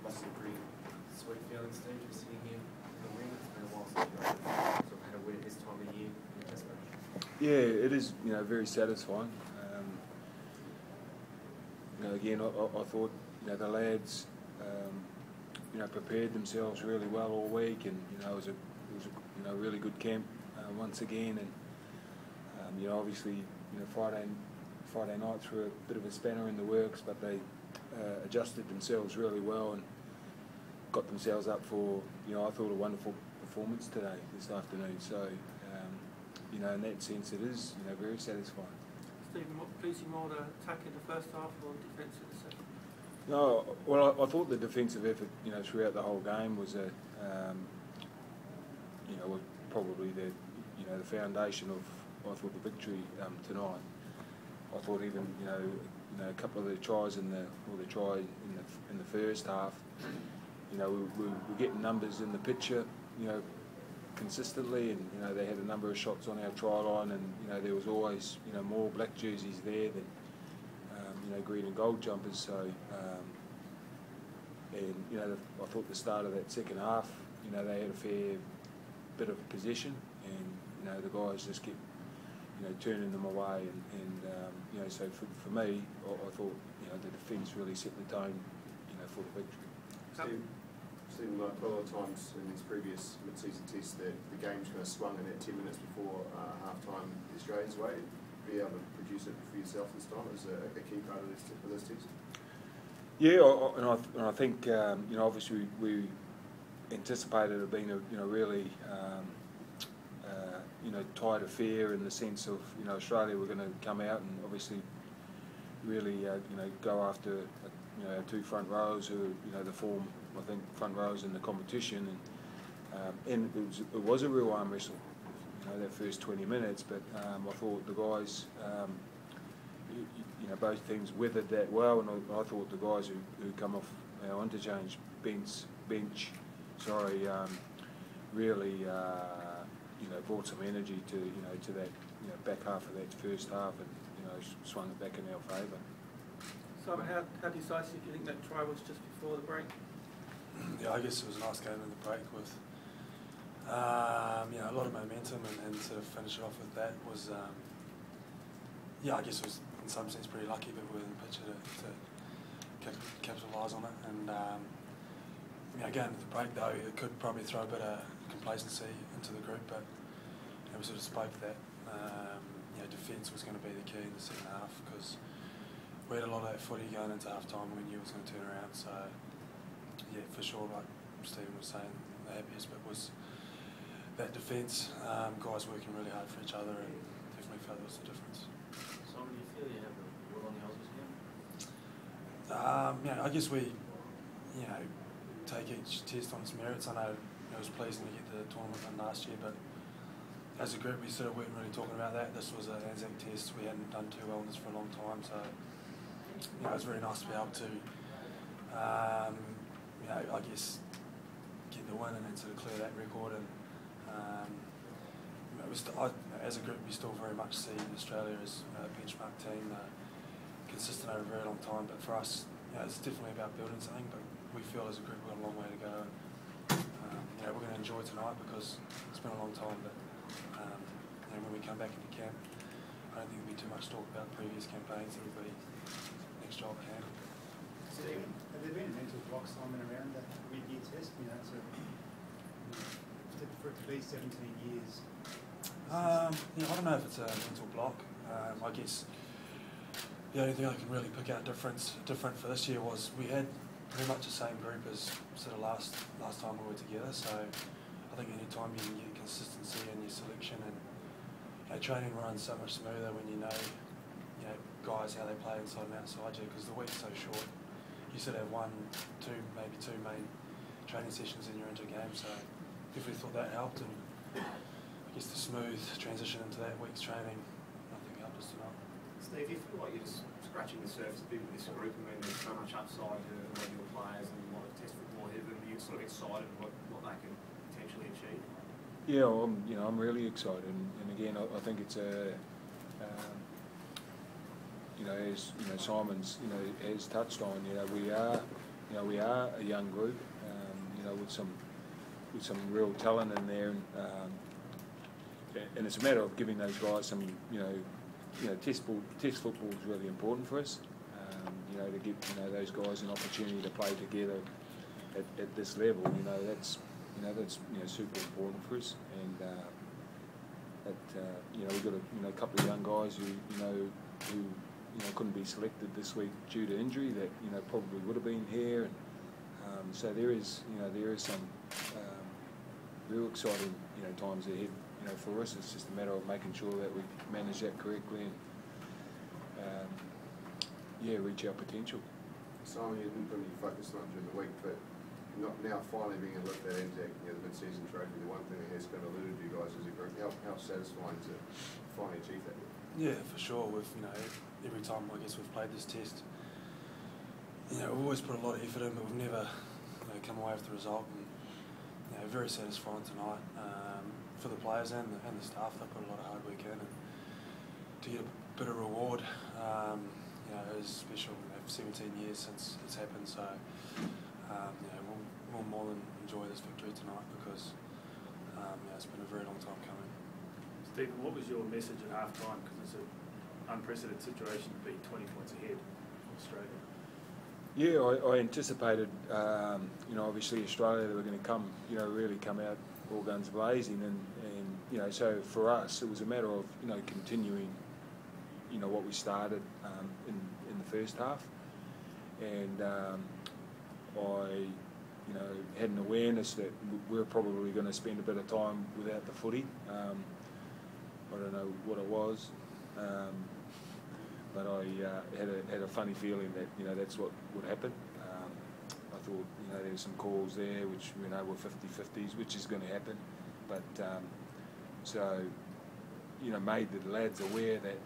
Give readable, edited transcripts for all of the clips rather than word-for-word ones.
Must be a pretty sweet feeling, Steve, just sitting here in the wing. It's been a while since you've sort of had a win at this time of year in the Test match. Yeah, it is, very satisfying. Again, I thought, the lads, prepared themselves really well all week, and it was a really good camp once again. And obviously, Friday nights were a bit of a spanner in the works, but they adjusted themselves really well and got themselves up for, I thought, a wonderful performance today, this afternoon. So, in that sense, it is, very satisfying. Stephen, what pleased you more, the attack in the first half or the defence in the second? No, well, I thought the defensive effort, throughout the whole game was was probably the foundation of, I thought, the victory tonight. I thought even, a couple of the tries in the try in the first half, we're getting numbers in the picture, consistently, and they had a number of shots on our try line, and there was always more black jerseys there than green and gold jumpers. So I thought the start of that second half, they had a fair bit of possession, and the guys just kept turning them away, and so for me, I thought the defence really set the tone for the victory. Stephen, like a lot of times in these previous mid-season tests, the game's kind of swung in at 10 minutes before half-time the Australians' way. Be able to produce it for yourself this time is a key part of this test. Yeah, and I think obviously we anticipated it being a really tight affair, in the sense of Australia were going to come out and obviously really go after our two front rows, who the form, I think, front rows in the competition, and it was a real arm wrestle, that first 20 minutes. But I thought the guys, both teams weathered that well, and I thought the guys who come off our interchange bench, really brought some energy to that back half of that first half, and swung it back in our favour. Simon, how decisive do you think that try was just before the break? Yeah, I guess it was a nice game in the break with a lot of momentum, and to finish it off with that was, I guess it was in some sense pretty lucky, but we were in the picture to capitalise on it. And again, at the break though, it could probably throw a bit of complacency into the group, but we sort of spoke that defence was going to be the key in the second half, because we had a lot of that footy going into half time. We knew it was going to turn around. So yeah, for sure, like Stephen was saying, the happiest bit was that defence, guys working really hard for each other, and definitely felt there was a difference. So do you feel you have the wood on the Aussies I now? guess we take each test on its merits. I know it was pleasing to get the tournament done last year, but as a group we sort of weren't really talking about that. This was an Anzac test. We hadn't done too well in this for a long time, so it was very nice to be able to I guess get the win and then sort of clear that record. And as a group we still very much see Australia as a benchmark team, consistent over a very long time, but for us it's definitely about building something. But we feel as a group we've got a long way to go, and we're going to enjoy tonight because it's been a long time. But when we come back into camp, I don't think there'll be too much talk about previous campaigns. It'll be next job at hand. Stephen, have there been mental blocks, Simon, around that mid-year test? For it to be 17 years. I don't know if it's a mental block. I guess the only thing I can really pick out different for this year was we had pretty much the same group as sort of last time we were together. So I think any time you can get consistency in your selection, and training runs so much smoother when you know guys how they play inside and outside you, because the week's so short. You you sort of have maybe two main training sessions in your into game, so definitely thought that helped, and I guess the smooth transition into that week's training I think helped us tonight. Steve, you feel like you're just scratching the surface a bit with this group. I mean, there's so much upside to a lot of your players and a lot of test football ahead of them. You're sort of excited what they can potentially achieve. Yeah, I'm really excited, and again, I think it's a, as Simon's, has touched on, we are a young group, with some real talent in there, and it's a matter of giving those guys some, test football is really important for us, to give those guys an opportunity to play together at this level. That's super important for us, and we've got a couple of young guys who couldn't be selected this week due to injury that probably would have been here, and so there is some real exciting times ahead. For us, it's just a matter of making sure that we manage that correctly and reach our potential. Simon, you didn't really focus on it during the week, but not now finally being able to lift that into the mid-season trophy. The one thing that has been alluded to you guys as a group, how satisfying to finally achieve that? Yeah, for sure. We've every time I guess we've played this test, we've always put a lot of effort in, but we've never come away with the result. And very satisfying tonight for the players and the staff. They put a lot of hard work in, and to get a bit of reward, is special. 17 years since it's happened, so we'll more than enjoy this victory tonight because it's been a very long time coming. Stephen, what was your message at half-time? Because it's an unprecedented situation to be 20 points ahead of Australia. Yeah, I anticipated, obviously Australia, they were going to come, really come out all guns blazing, and so for us it was a matter of, continuing, what we started in the first half, and I, had an awareness that we were probably going to spend a bit of time without the footy. I don't know what it was, but I had a funny feeling that that's what would happen. I thought there were some calls there which were 50-50s, which is going to happen, but so made the lads aware that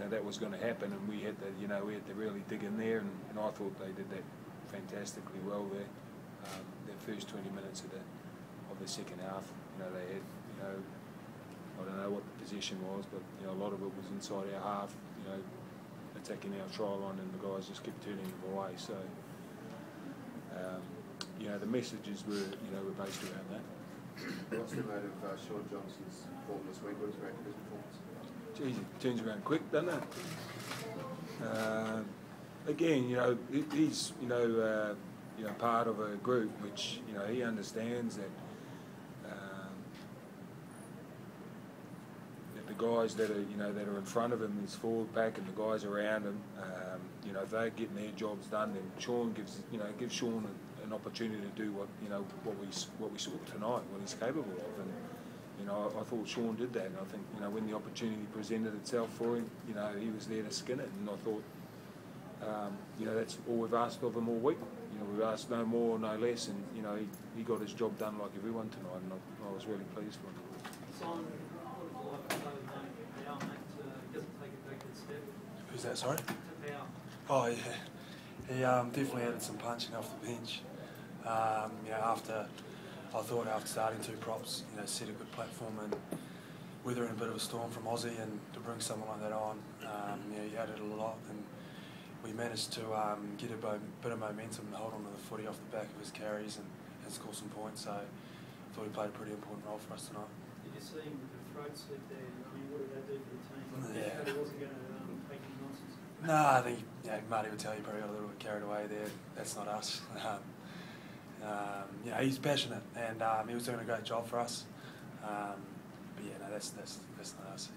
that was going to happen, and we had to really dig in there, and I thought they did that fantastically well there. Their first 20 minutes of the second half, they had I don't know what the possession was, but a lot of it was inside our half, attacking our try line, and the guys just kept turning them away. So the messages were based around that. What's the mode of Sean Johnson's form this week? What was your his performance? Geez, it turns around quick, doesn't it? Again, he's part of a group which he understands that that the guys that are in front of him, his forward pack, and the guys around him, if they're getting their jobs done, then Sean gives Sean an opportunity to do what we saw tonight, what he's capable of, and I thought Sean did that, and I think when the opportunity presented itself for him, he was there to skin it, and I thought that's all we've asked of him all week. We've asked no more, no less, and he got his job done like everyone tonight, and I was really pleased for him. Simon, what if now, mate, doesn't take a backward step? Who's that, sorry? To Powell. Oh yeah, he definitely added some punching off the bench. After starting two props, set a good platform and weathering a bit of a storm from Aussie, and to bring someone like that on, he added a lot, and we managed to get a bit of momentum and hold on to the footy off the back of his carries and score some points. So I thought he played a pretty important role for us tonight. Did you see him with the throat slip there? I mean, what did that do for the team? Yeah. He wasn't going to take any nonsense. No, I think Marty would tell you probably got a little bit carried away there. That's not us. He's passionate, and he was doing a great job for us. That's not us.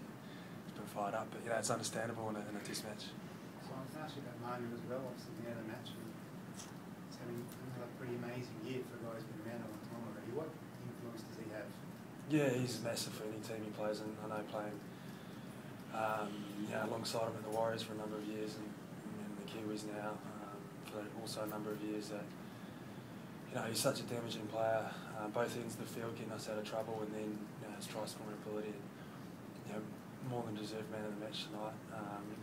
He's been fired up, but it's understandable in a test match. So I was asking about Manu as well, obviously the other match, and he's having another pretty amazing year for a guy who's been around a long time already. What influence does he have? Yeah, he's massive for any team he plays in. I know playing alongside him at the Warriors for a number of years, and the Kiwis now, for also a number of years that, you know, he's such a damaging player, both ends of the field getting us out of trouble, and then, you know, his try scoring ability, you know, more than deserved man of the match tonight.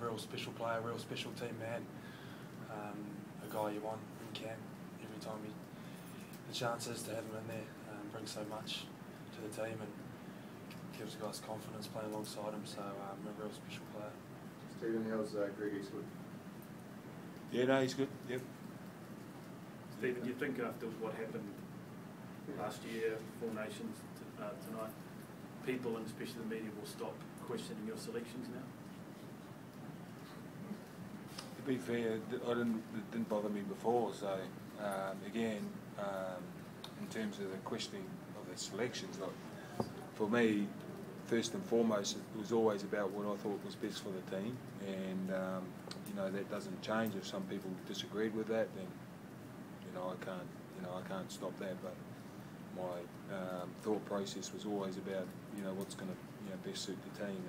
Real special player, real special team man, a guy you want in camp every time the chances to have him in there, brings so much to the team and gives the guys confidence playing alongside him, so a real special player. Stephen, how's Greg Eastwood? Yeah, no, he's good. Yep. Stephen, do you think after what happened last year, Four Nations tonight, people and especially the media will stop questioning your selections now? To be fair, it didn't bother me before. So again, in terms of the questioning of the selections, like, for me, first and foremost, it was always about what I thought was best for the team, and you know, that doesn't change. If some people disagreed with that, then I can't stop that. But my thought process was always about, you know, what's going to, you know, best suit the team,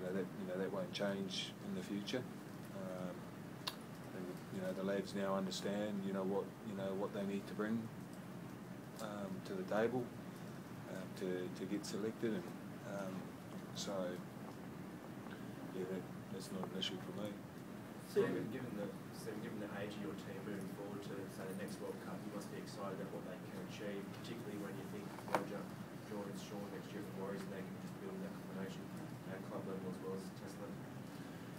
and that won't change in the future. And, you know, the lads now understand, you know, what they need to bring to the table to get selected, and so yeah, that's not an issue for me. Stephen, given the age of your team moving forward to, say, the next World Cup, you must be excited about what they can achieve, particularly when you think Roger joins Sean next year for Warriors, and they can just build that combination at club level as well as test level.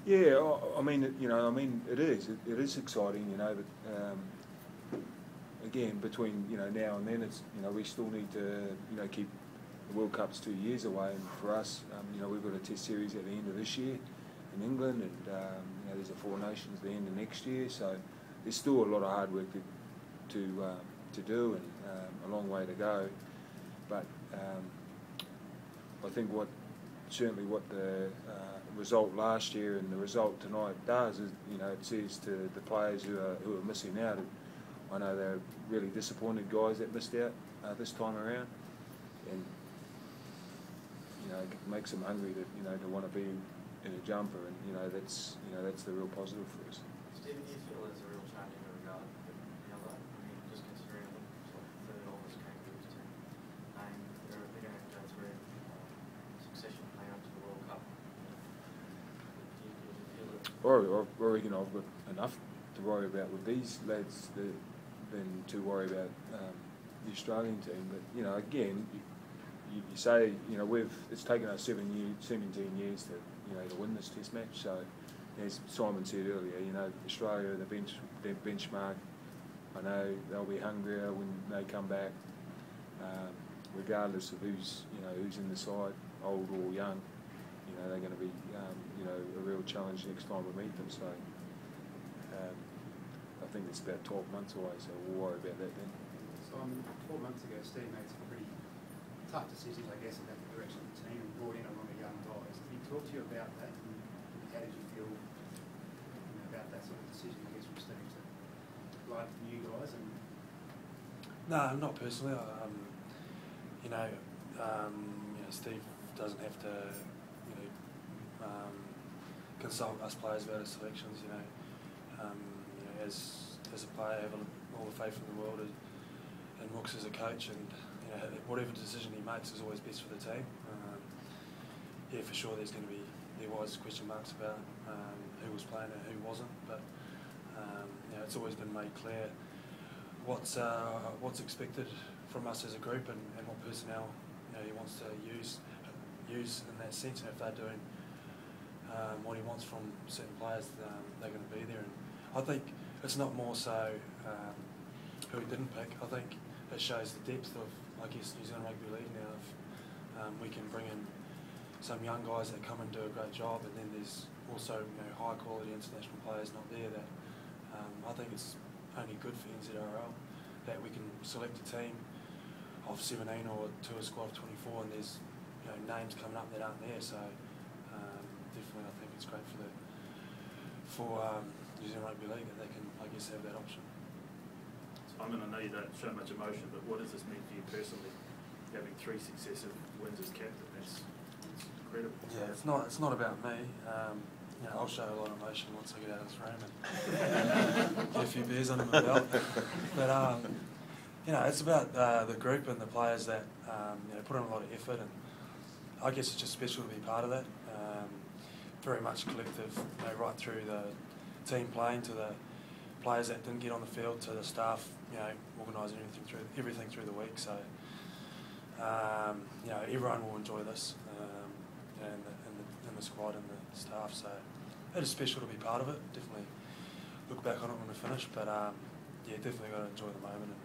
Yeah, it is exciting, you know, but again, between, you know, now and then, it's, you know, we still need to, you know, keep the World Cup's 2 years away, and for us, you know, we've got a test series at the end of this year in England, and you know, there's a Four Nations at the end of next year, so there's still a lot of hard work to do, and a long way to go. But I think what the result last year and the result tonight does is, you know, it says to the players who are missing out. I know they're really disappointed guys that missed out this time around, and you know, it makes them hungry to want to be in a jumper, and you know, that's the real positive for us. Stephen, do you feel there's a real change in regard now though? I mean, just considering like third oldest Kangaroos team, and they're going to have to go through succession plan up to the World Cup. Do you feel that? Or you know, I've got enough to worry about with these lads than to worry about the Australian team. But you know, again, you say, you know, it's taken us 17 years to, you know, to win this Test match. So, as Simon said earlier, you know, Australia, their benchmark. I know they'll be hungrier when they come back, regardless of who's in the side, old or young. You know, they're going to be, you know, a real challenge next time we meet them. So, I think it's about 12 months away, so we'll worry about that then. So 12 months ago, Steve made some pretty tough decisions, I guess, about the direction of the team, and brought in a lot of young guys. Can you talk to you about that, and how did you feel, you know, about that sort of decision, I guess, from Steve to like the new guys? And no, not personally. Steve doesn't have to, consult us players about our selections. As a player, I have all the faith in the world in Rooks as a coach, and whatever decision he makes is always best for the team. For sure, there was question marks about who was playing and who wasn't, but it's always been made clear what's expected from us as a group, and what personnel he wants to use in that sense. And if they're doing what he wants from certain players, they're going to be there. And I think it's not more so who he didn't pick. I think it shows the depth of, I guess, New Zealand Rugby League now. If we can bring in some young guys that come and do a great job, and then there's also high quality international players not there, that I think it's only good for NZRL that we can select a team of 17 or to a squad of 24, and there's names coming up that aren't there. So definitely, I think it's great for New Zealand Rugby League that they can, I guess, have that option. I know you don't show much emotion, but what does this mean for you personally? Having 3 successive wins as captain, that's incredible. Yeah, it's not about me. you know, I'll show a lot of emotion once I get out of this room and get a few beers under my belt. But you know, it's about the group and the players that you know, put in a lot of effort, and I guess it's just special to be part of that. Very much collective, you know, right through the team playing to the players that didn't get on the field to the staff, you know, organising everything through the week. So you know, everyone will enjoy this, you know, in the squad and the staff. So it is special to be part of it. Definitely look back on it when we finish, but yeah, definitely got to enjoy the moment. And